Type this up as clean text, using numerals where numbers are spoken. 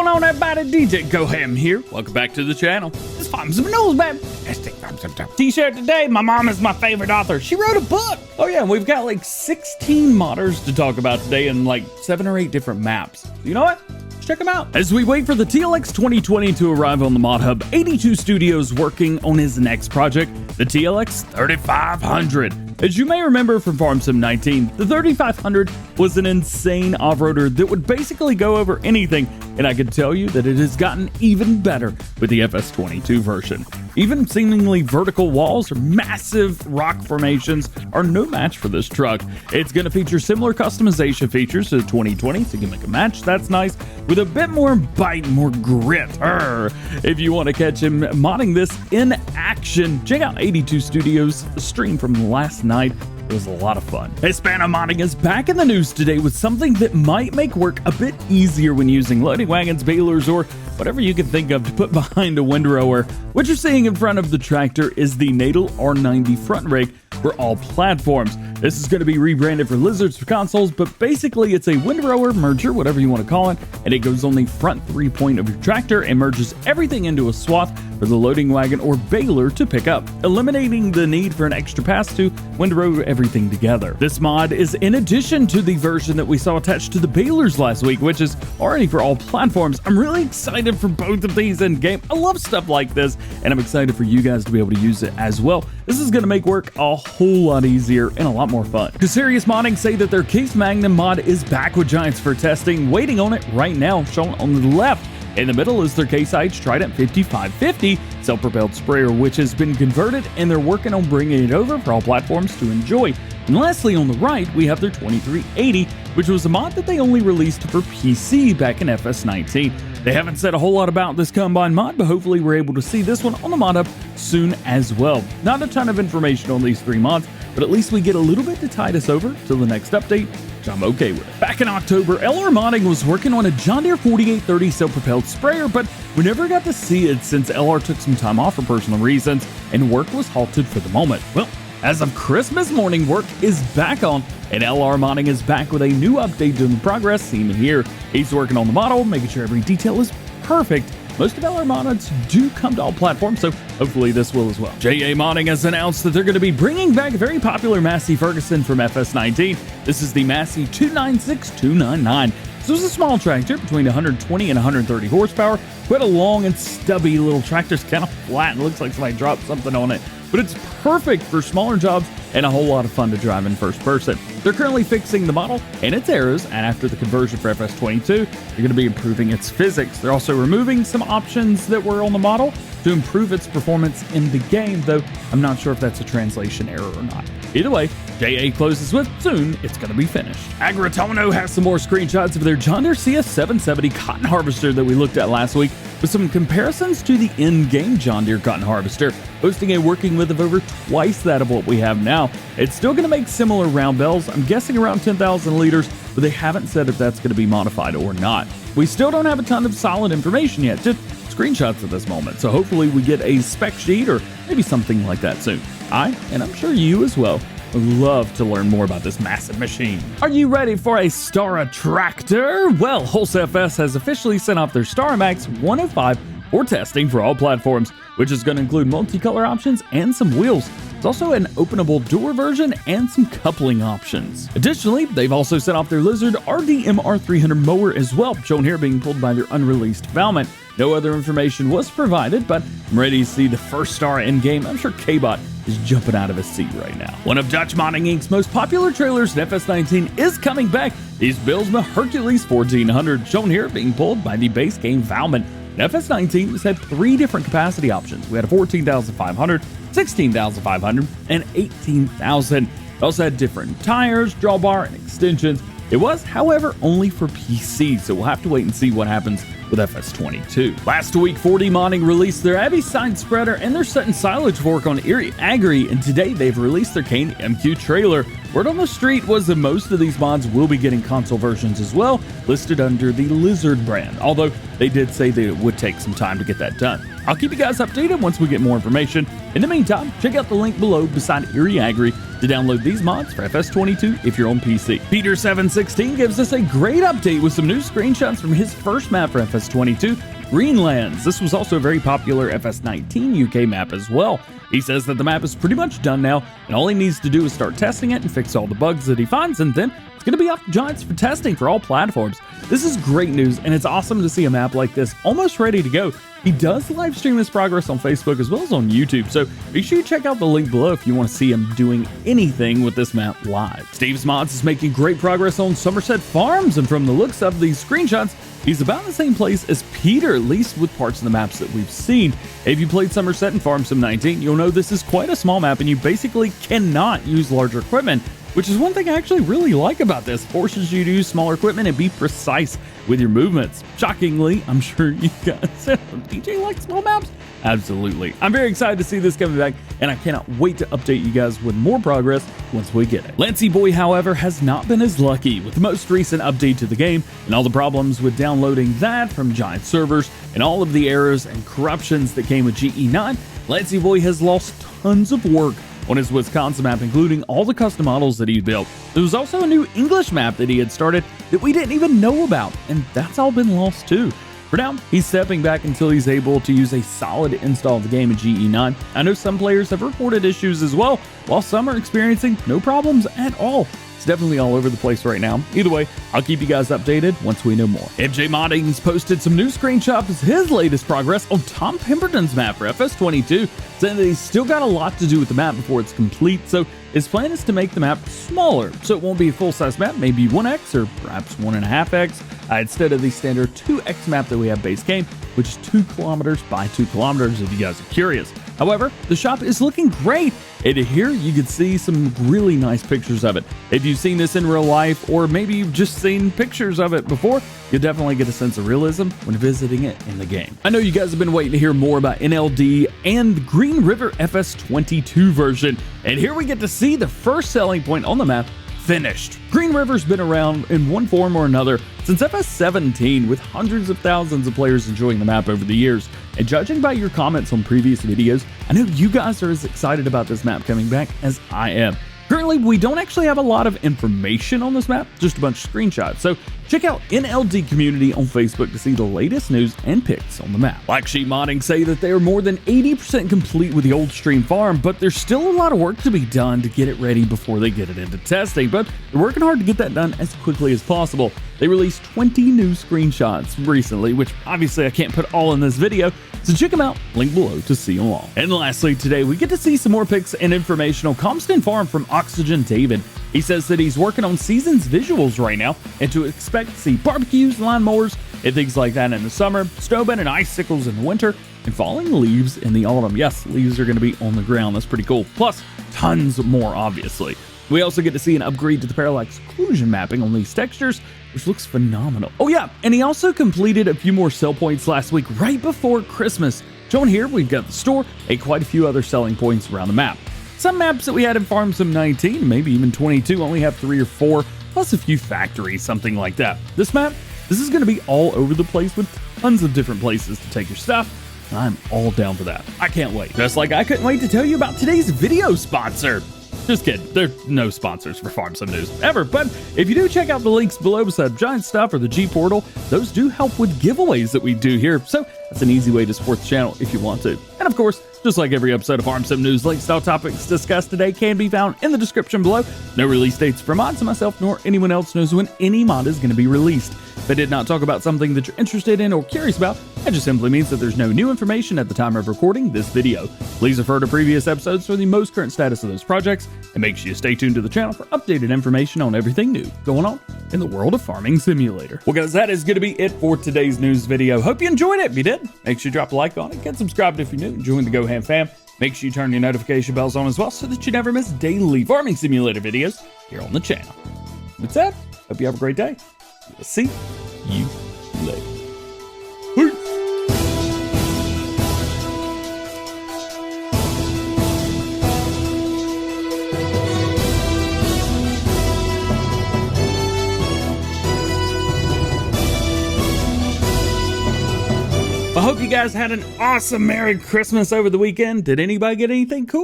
going on, everybody? DjGoHam here. Welcome back to the channel. Let's find some news, baby. T-shirt today. My mom is my favorite author. She wrote a book. Oh yeah, and we've got like 16 modders to talk about today and like 7 or 8 different maps. You know what? Let's check them out. As we wait for the TLX 2020 to arrive on the Mod Hub, 82 Studios working on his next project, the TLX 3500. As you may remember from Farm Sim 19, the 3500 was an insane off-roader that would basically go over anything, and I can tell you that it has gotten even better with the FS22 version. Even seemingly vertical walls or massive rock formations are no match for this truck. It's going to feature similar customization features to the 2020, so you can make a match, that's nice, with a bit more bite, more grit. If you want to catch him modding this in action, check out 82 Studios' stream from last night. It was a lot of fun. Hispano Modding is back in the news today with something that might make work a bit easier when using loading wagons, balers, or whatever you can think of to put behind a windrower. What you're seeing in front of the tractor is the Natal R90 front rake for all platforms. This is going to be rebranded for lizards for consoles, but basically it's a windrower merger, whatever you want to call it, and it goes on the front 3-point of your tractor and merges everything into a swath for the loading wagon or baler to pick up, eliminating the need for an extra pass to windrow everything together. This mod is in addition to the version that we saw attached to the balers last week, which is already for all platforms. I'm really excited for both of these in game. I love stuff like this, and I'm excited for you guys to be able to use it as well. This is going to make work a whole lot easier and a lot more fun. Casearias Modding say that their Case Magnum mod is back with Giants for testing, waiting on it right now, shown on the left. In the middle is their Case IH Trident 5550 self-propelled sprayer, which has been converted, and they're working on bringing it over for all platforms to enjoy. And lastly, on the right, we have their 2380, which was a mod that they only released for PC back in FS19. They haven't said a whole lot about this combine mod, but hopefully we're able to see this one on the mod up soon as well. Not a ton of information on these 3 mods, but at least we get a little bit to tide us over till the next update, which I'm okay with. Back in October, LR Modding was working on a John Deere 4830 self-propelled sprayer, but we never got to see it since LR took some time off for personal reasons, and work was halted for the moment. Well, as of Christmas morning, work is back on, and LR Modding is back with a new update doing the progress seen here. He's working on the model, making sure every detail is perfect. Most of LR mods do come to all platforms, so hopefully this will as well. JA Modding has announced that they're going to be bringing back a very popular Massey Ferguson from FS19. This is the Massey 296299. This was a small tractor between 120 and 130 horsepower. Quite a long and stubby little tractor. It's kind of flat and looks like somebody dropped something on it, but it's perfect for smaller jobs and a whole lot of fun to drive in first person. They're currently fixing the model and its errors, and after the conversion for FS22, they're going to be improving its physics. They're also removing some options that were on the model to improve its performance in the game, though I'm not sure if that's a translation error or not. Either way, JA closes with soon it's going to be finished. Agritono has some more screenshots of their John Deere CS770 cotton harvester that we looked at last week, with some comparisons to the in-game John Deere cotton harvester, boasting a working width of over twice that of what we have now. It's still going to make similar round bells, I'm guessing around 10,000 liters, but they haven't said if that's going to be modified or not. We still don't have a ton of solid information yet, just screenshots at this moment, so hopefully we get a spec sheet or maybe something like that soon. And I'm sure you as well, would love to learn more about this massive machine. Are you ready for a Stara tractor? Well, Hulse FS has officially sent off their Stara Max 105 for testing for all platforms, which is going to include multicolor options and some wheels. There's also an openable door version and some coupling options. Additionally, they've also sent off their Lizard RDMR300 mower as well, shown here being pulled by their unreleased Valmet. No other information was provided, but I'm ready to see the first Stara in-game. I'm sure K-Bot is jumping out of his seat right now. One of Dutch Modding Inc.'s most popular trailers in FS19 is coming back. These Bijlsma Hercules 1400, shown here being pulled by the base game Valmet. FS19 has had 3 different capacity options. We had a 14,500, 16,500, and 18,000. It also had different tires, drawbar, and extensions. It was, however, only for PC, so we'll have to wait and see what happens with FS22. Last week, 4D Modding released their Abbey side spreader and their set and silage fork on Erie Agri, and today they've released their Kane MQ trailer. Word on the street was that most of these mods will be getting console versions as well, listed under the Lizard brand, although they did say that it would take some time to get that done. I'll keep you guys updated once we get more information. In the meantime, check out the link below beside Erie Agri to download these mods for FS22 if you're on PC. Peter716 gives us a great update with some new screenshots from his first map for FS22, Greenlands. This was also a very popular FS19 UK map as well. He says that the map is pretty much done now, and all he needs to do is start testing it and fix all the bugs that he finds, and then it's going to be off to Giants for testing for all platforms. This is great news, and it's awesome to see a map like this almost ready to go. He does live stream his progress on Facebook as well as on YouTube, so make sure you check out the link below if you want to see him doing anything with this map live. Steve's Mods is making great progress on Somerset Farms, and from the looks of these screenshots, he's about in the same place as Peter, at least with parts of the maps that we've seen. If you played Somerset and Farm Sim 19, you'll know this is quite a small map and you basically cannot use larger equipment, which is one thing I actually really like about this. It forces you to use smaller equipment and be precise with your movements. Shockingly, I'm sure you guys, DJ likes small maps? Absolutely. I'm very excited to see this coming back, and I cannot wait to update you guys with more progress once we get it. Lancey Boy, however, has not been as lucky with the most recent update to the game and all the problems with downloading that from giant servers and all of the errors and corruptions that came with GE9. Lancey Boy has lost tons of work on his Wisconsin map, including all the custom models that he built. There was also a new English map that he had started that we didn't even know about, and that's all been lost too. For now, he's stepping back until he's able to use a solid install of the game in GE9. I know some players have reported issues as well, while some are experiencing no problems at all. It's definitely all over the place right now. Either way, I'll keep you guys updated once we know more. MJ Modding's posted some new screenshots of his latest progress on Tom Pemberton's map for FS22, saying that he's still got a lot to do with the map before it's complete, so his plan is to make the map smaller, so it won't be a full-size map, maybe 1x or perhaps 1.5x, instead of the standard 2x map that we have base game, which is 2 kilometers by 2 kilometers if you guys are curious. However, the shop is looking great, and here you can see some really nice pictures of it. If you've seen this in real life, or maybe you've just seen pictures of it before, you'll definitely get a sense of realism when visiting it in the game. I know you guys have been waiting to hear more about NLD and the Green River FS22 version, and here we get to see the first selling point on the map finished. Green River's been around in one form or another since FS17, with hundreds of thousands of players enjoying the map over the years. And judging by your comments on previous videos, I know you guys are as excited about this map coming back as I am. Currently, we don't actually have a lot of information on this map, just a bunch of screenshots, so check out NLD Community on Facebook to see the latest news and pics on the map. Black Sheep Modding say that they are more than 80% complete with the old stream farm, but there's still a lot of work to be done to get it ready before they get it into testing, but they're working hard to get that done as quickly as possible. They released 20 new screenshots recently, which obviously I can't put all in this video, so check them out, link below to see them all. And lastly, today we get to see some more pics and information on Calmsden Farm from Oxygen David. He says that he's working on season's visuals right now, and to expect to see barbecues, lawnmowers, and things like that in the summer, snowmen and icicles in the winter, and falling leaves in the autumn. Yes, leaves are going to be on the ground. That's pretty cool. Plus, tons more, obviously. We also get to see an upgrade to the parallax occlusion mapping on these textures, which looks phenomenal. Oh yeah, and he also completed a few more sell points last week right before Christmas. Shown here, we've got the store and quite a few other selling points around the map. Some maps that we had in Farm Sim 19, maybe even 22, only have 3 or 4, plus a few factories, something like that. This map, this is going to be all over the place with tons of different places to take your stuff, and I'm all down for that. I can't wait. Just like I couldn't wait to tell you about today's video sponsor. Just kidding, there's no sponsors for Farm Sim News ever, but if you do check out the links below beside Giant Stuff or the G Portal, those do help with giveaways that we do here, so that's an easy way to support the channel if you want to. And of course, just like every episode of Farm Sim News, links to all topics discussed today can be found in the description below. No release dates for mods, and myself nor anyone else knows when any mod is going to be released. If I did not talk about something that you're interested in or curious about, that just simply means that there's no new information at the time of recording this video. Please refer to previous episodes for the most current status of those projects, and make sure you stay tuned to the channel for updated information on everything new going on in the world of Farming Simulator. Well guys, that is going to be it for today's news video. Hope you enjoyed it. If you did, make sure you drop a like on it, get subscribed if you're new, and join the DjGoHam fam. Make sure you turn your notification bells on as well so that you never miss daily Farming Simulator videos here on the channel. That's it. Hope you have a great day. We'll see you later. hope you guys had an awesome Merry Christmas over the weekend. Did anybody get anything cool?